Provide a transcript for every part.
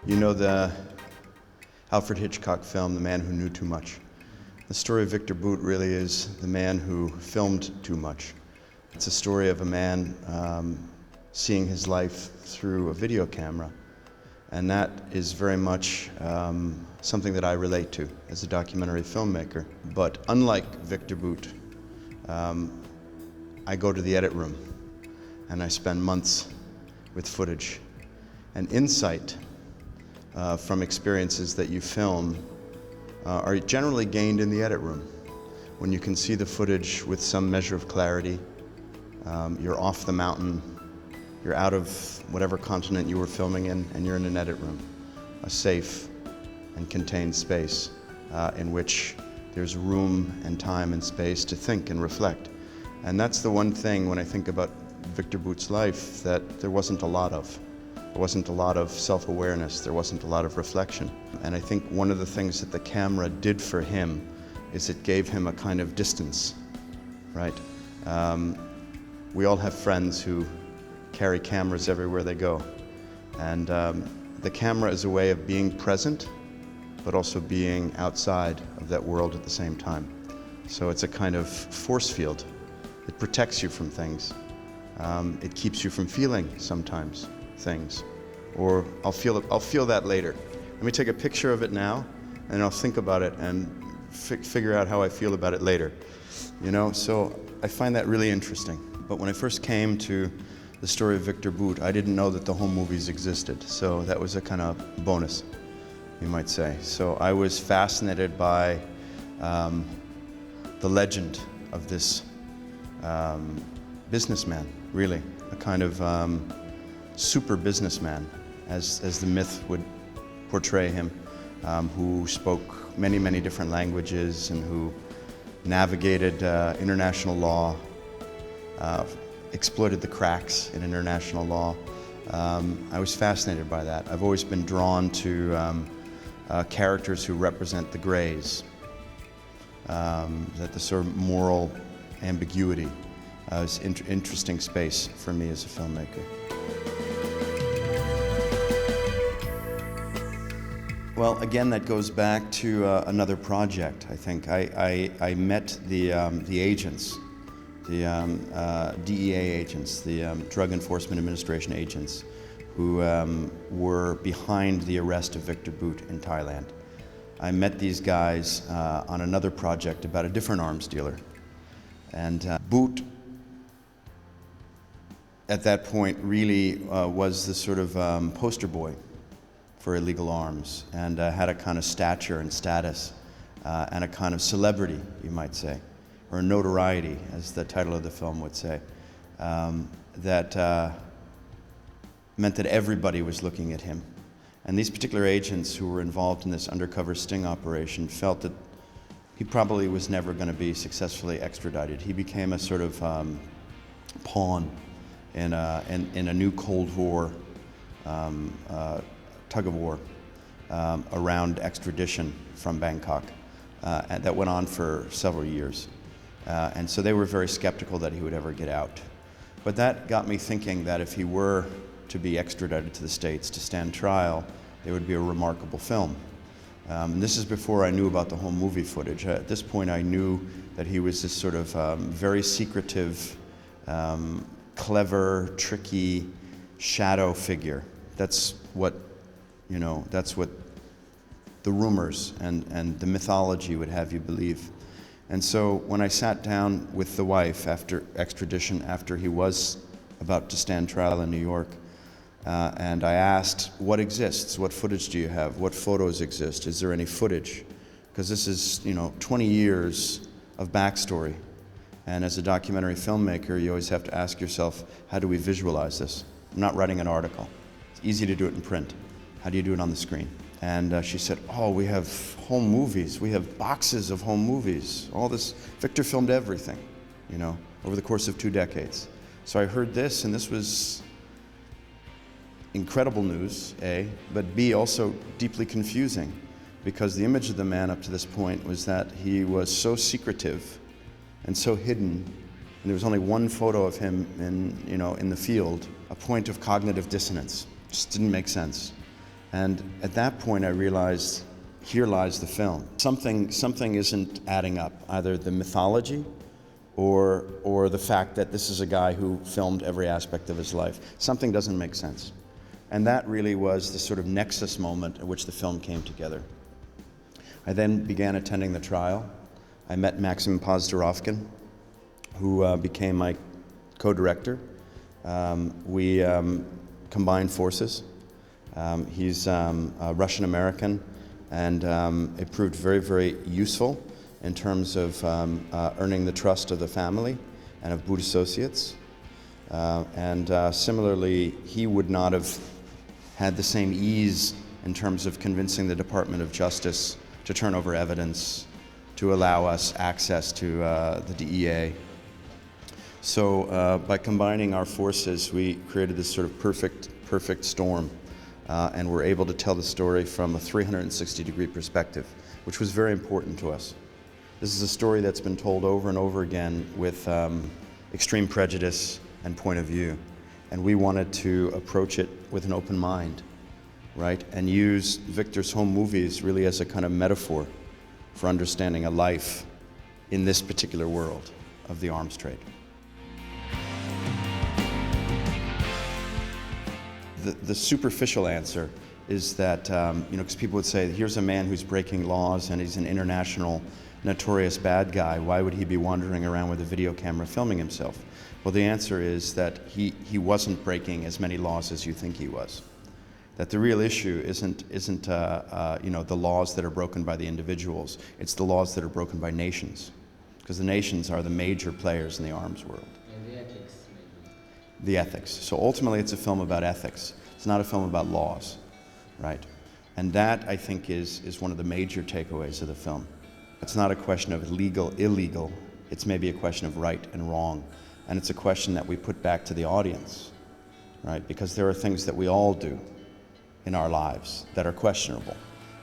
You know the Alfred Hitchcock film, The Man Who Knew Too Much. The story of Victor Bout really is the man who filmed too much. It's a story of a man seeing his life through a video camera. And that is very much something that I relate to as a documentary filmmaker. But unlike Victor Bout, I go to the edit room and I spend months with footage. And insight from experiences that you film are generally gained in the edit room. When you can see the footage with some measure of clarity, you're off the mountain, you're out of whatever continent you were filming in, and you're in an edit room, a safe and contained space in which there's room and time and space to think and reflect. And that's the one thing when I think about Victor Bout's life that there wasn't a lot of. There wasn't a lot of self-awareness, there wasn't a lot of reflection. And I think one of the things that the camera did for him is it gave him a kind of distance, right? We all have friends who carry cameras everywhere they go. And the camera is a way of being present, but also being outside of that world at the same time. So it's a kind of force field. It protects you from things. It keeps you from feeling sometimes things, or I'll feel that later. Let me take a picture of it now, and I'll think about it and figure out how I feel about it later. You know, so I find that really interesting. But when I first came to the story of Victor Bout, I didn't know that the home movies existed, so that was a kind of bonus, you might say. So I was fascinated by the legend of this businessman, really, a kind of super businessman, as the myth would portray him, who spoke many, many different languages and who navigated international law, exploited the cracks in international law. I was fascinated by that. I've always been drawn to characters who represent the grays, that the sort of moral ambiguity is interesting space for me as a filmmaker. Well, again, that goes back to another project, I think. I met the agents, the DEA agents, the Drug Enforcement Administration agents, who were behind the arrest of Victor Bout in Thailand. I met these guys on another project about a different arms dealer. And Bout, at that point, really was the sort of poster boy for illegal arms, and had a kind of stature and status and a kind of celebrity, you might say, or notoriety, as the title of the film would say, that meant that everybody was looking at him. And these particular agents who were involved in this undercover sting operation felt that he probably was never going to be successfully extradited. He became a sort of pawn in a new Cold War tug of war around extradition from Bangkok, and that went on for several years. And so they were very skeptical that he would ever get out. But that got me thinking that if he were to be extradited to the States to stand trial, it would be a remarkable film. And this is before I knew about the home movie footage. At this point I knew that he was this sort of very secretive, clever, tricky shadow figure. That's what the rumors and the mythology would have you believe. And so when I sat down with the wife after extradition, after he was about to stand trial in New York, and I asked, what exists? What footage do you have? What photos exist? Is there any footage? Because this is, 20 years of backstory. And as a documentary filmmaker, you always have to ask yourself, how do we visualize this? I'm not writing an article. It's easy to do it in print. How do you do it on the screen? And she said, oh, we have home movies. We have boxes of home movies. All this, Victor filmed everything, over the course of 2 decades. So I heard this, and this was incredible news, A, but B, also deeply confusing, because the image of the man up to this point was that he was so secretive and so hidden, and there was only one photo of him in the field, a point of cognitive dissonance. Just didn't make sense. And at that point I realized, here lies the film. Something isn't adding up, either the mythology or the fact that this is a guy who filmed every aspect of his life. Something doesn't make sense. And that really was the sort of nexus moment at which the film came together. I then began attending the trial. I met Maxim Pozdorovkin, who became my co-director. We combined forces. He's Russian-American, and it proved very, very useful in terms of earning the trust of the family and of Bout associates. Similarly, he would not have had the same ease in terms of convincing the Department of Justice to turn over evidence, to allow us access to the DEA. So by combining our forces, we created this sort of perfect storm, and we're able to tell the story from a 360-degree perspective, which was very important to us. This is a story that's been told over and over again with extreme prejudice and point of view, and we wanted to approach it with an open mind, right? And use Victor's home movies really as a kind of metaphor for understanding a life in this particular world of the arms trade. The superficial answer is that, because people would say, here's a man who's breaking laws and he's an international notorious bad guy, why would he be wandering around with a video camera filming himself? Well, the answer is that he wasn't breaking as many laws as you think he was. That the real issue isn't the laws that are broken by the individuals, it's the laws that are broken by nations. Because the nations are the major players in the arms world. And the ethics, maybe. The ethics. So ultimately it's a film about ethics. It's not a film about laws, right? And that, I think, is one of the major takeaways of the film. It's not a question of legal, illegal. It's maybe a question of right and wrong. And it's a question that we put back to the audience, right? Because there are things that we all do in our lives that are questionable.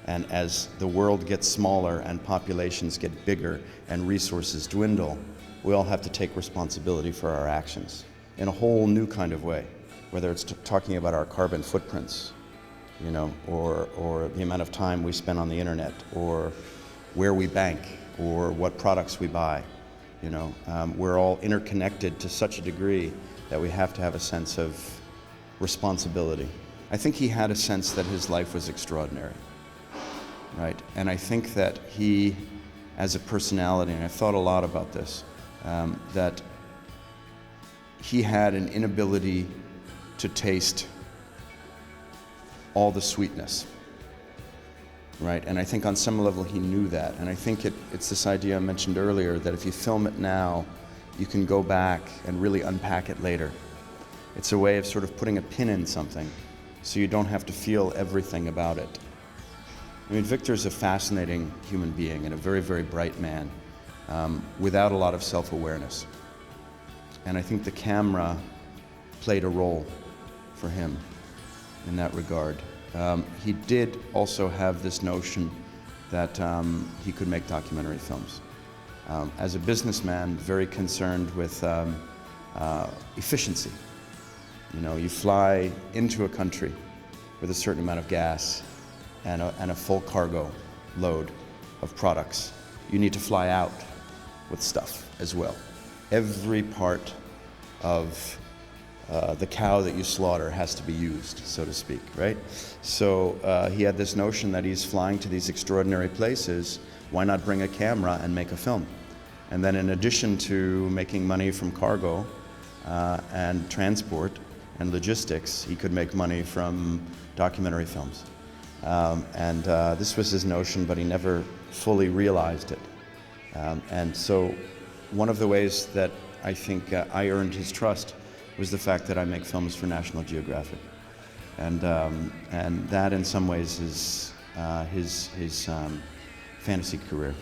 And as the world gets smaller and populations get bigger and resources dwindle, we all have to take responsibility for our actions in a whole new kind of way, whether it's talking about our carbon footprints, or the amount of time we spend on the internet, or where we bank, or what products we buy. We're all interconnected to such a degree that we have to have a sense of responsibility. I think he had a sense that his life was extraordinary, right? And I think that he, as a personality, and I've thought a lot about this, that he had an inability to taste all the sweetness, right? And I think on some level he knew that. And I think it's this idea I mentioned earlier that if you film it now, you can go back and really unpack it later. It's a way of sort of putting a pin in something so you don't have to feel everything about it. I mean, Victor's a fascinating human being and a very, very bright man without a lot of self-awareness. And I think the camera played a role for him in that regard. He did also have this notion that he could make documentary films. As a businessman, very concerned with efficiency. You fly into a country with a certain amount of gas and a full cargo load of products. You need to fly out with stuff as well. Every part of the cow that you slaughter has to be used, so to speak, right? So he had this notion that he's flying to these extraordinary places, why not bring a camera and make a film? And then in addition to making money from cargo and transport and logistics, he could make money from documentary films. This was his notion, but he never fully realized it. And so one of the ways that I think I earned his trust was the fact that I make films for National Geographic. And that in some ways is his fantasy career.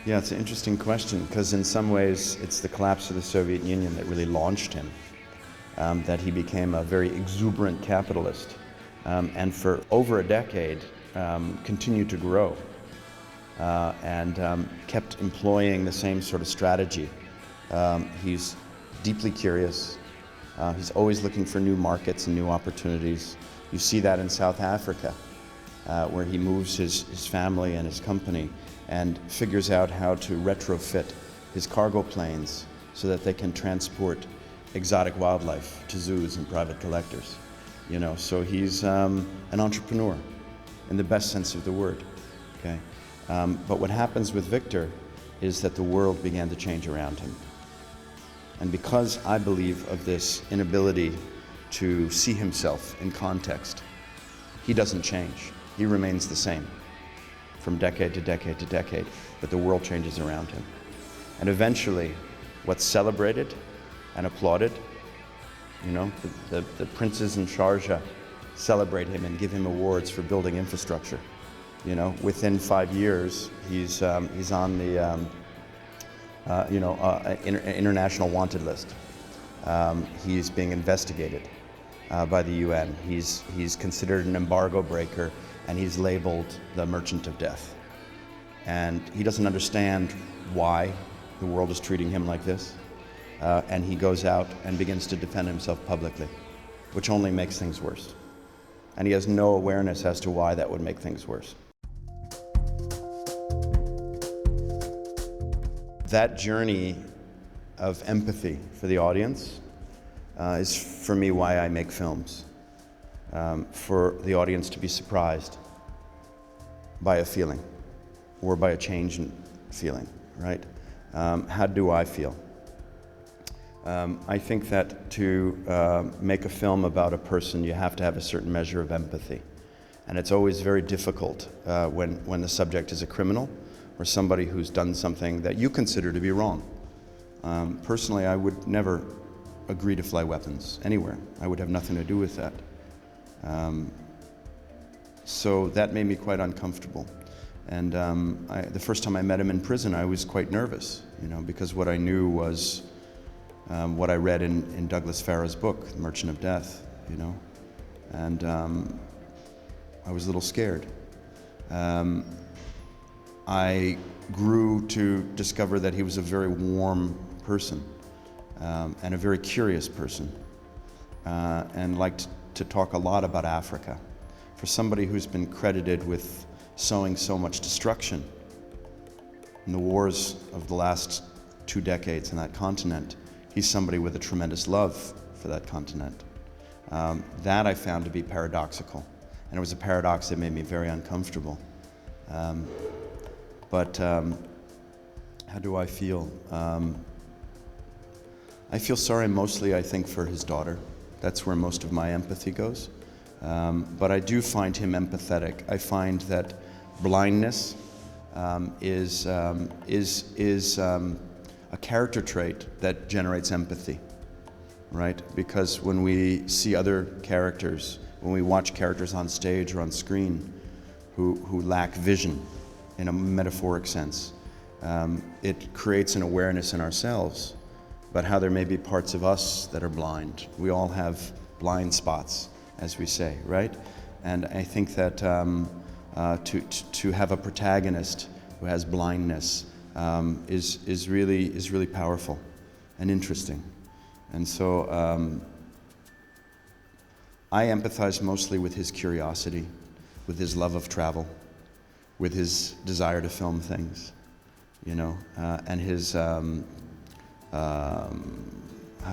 Yeah, it's an interesting question, because in some ways it's the collapse of the Soviet Union that really launched him, that he became a very exuberant capitalist, and for over a decade continued to grow, and kept employing the same sort of strategy. He's deeply curious, He's always looking for new markets and new opportunities. You see that in South Africa, where he moves his family and his company and figures out how to retrofit his cargo planes so that they can transport exotic wildlife to zoos and private collectors. You know, so he's an entrepreneur in the best sense of the word. Okay, but what happens with Victor is that the world began to change around him. And because I believe of this inability to see himself in context, he doesn't change. He remains the same from decade to decade to decade, but the world changes around him. And eventually, what's celebrated and applauded, you know, the princes in Sharjah celebrate him and give him awards for building infrastructure. You know, within 5 years, he's on the international wanted list. He's being investigated by the UN. He's considered an embargo breaker, and he's labeled the merchant of death. And he doesn't understand why the world is treating him like this. And he goes out and begins to defend himself publicly, which only makes things worse. And he has no awareness as to why that would make things worse. That journey of empathy for the audience is, for me, why I make films. For the audience to be surprised by a feeling or by a change in feeling, right? How do I feel? I think that to make a film about a person, you have to have a certain measure of empathy. And it's always very difficult when the subject is a criminal or somebody who's done something that you consider to be wrong. Personally, I would never agree to fly weapons anywhere. I would have nothing to do with that. So that made me quite uncomfortable. And the first time I met him in prison, I was quite nervous, you know, because what I knew was what I read in Douglas Farrell's book, The Merchant of Death, you know, and I was a little scared. I grew to discover that he was a very warm person and a very curious person and liked to talk a lot about Africa. For somebody who's been credited with sowing so much destruction in the wars of the last 2 decades in that continent, he's somebody with a tremendous love for that continent. That I found to be paradoxical, and it was a paradox that made me very uncomfortable. But how do I feel? I feel sorry mostly, I think, for his daughter. That's where most of my empathy goes. But I do find him empathetic. I find that blindness is a character trait that generates empathy, right? Because when we see other characters, when we watch characters on stage or on screen who lack vision in a metaphoric sense, it creates an awareness in ourselves about how there may be parts of us that are blind. We all have blind spots, as we say, right? And I think that to have a protagonist who has blindness is really powerful and interesting. And so I empathize mostly with his curiosity, with his love of travel, with his desire to film things, you know, and his how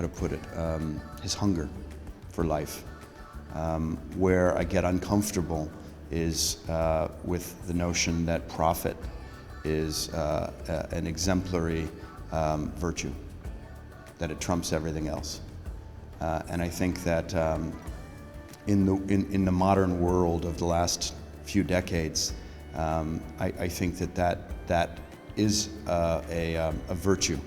to put it, his hunger for life. Where I get uncomfortable is with the notion that profit is an exemplary virtue, that it trumps everything else. And I think that in the modern world of the last few decades, I think that is a virtue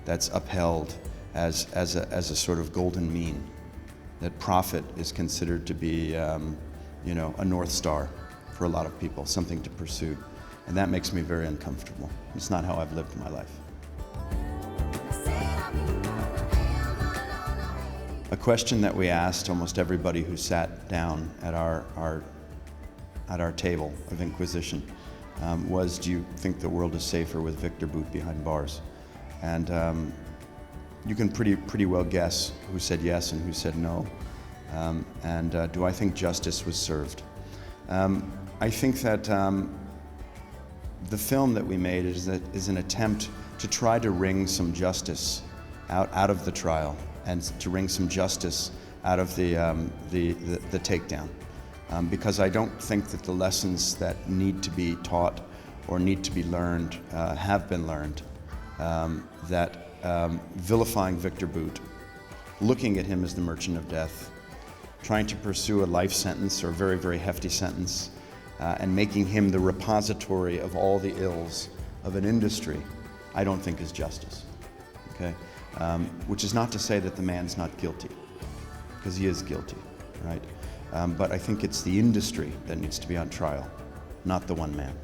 that's upheld as a sort of golden mean. That profit is considered to be, you know, a North Star for a lot of people, something to pursue. And that makes me very uncomfortable. It's not how I've lived my life. A question that we asked almost everybody who sat down at our table of inquisition was, do you think the world is safer with Victor Bout behind bars? And you can pretty well guess who said yes and who said no. Do I think justice was served? I think that the film that we made is an attempt to try to wring some justice out of the trial and to wring some justice out of the takedown. Because I don't think that the lessons that need to be taught or need to be learned have been learned. Vilifying Victor Bout, looking at him as the merchant of death, trying to pursue a life sentence or a very, very hefty sentence, and making him the repository of all the ills of an industry, I don't think is justice. Okay? Which is not to say that the man's not guilty, because he is guilty, right? But I think it's the industry that needs to be on trial, not the one man.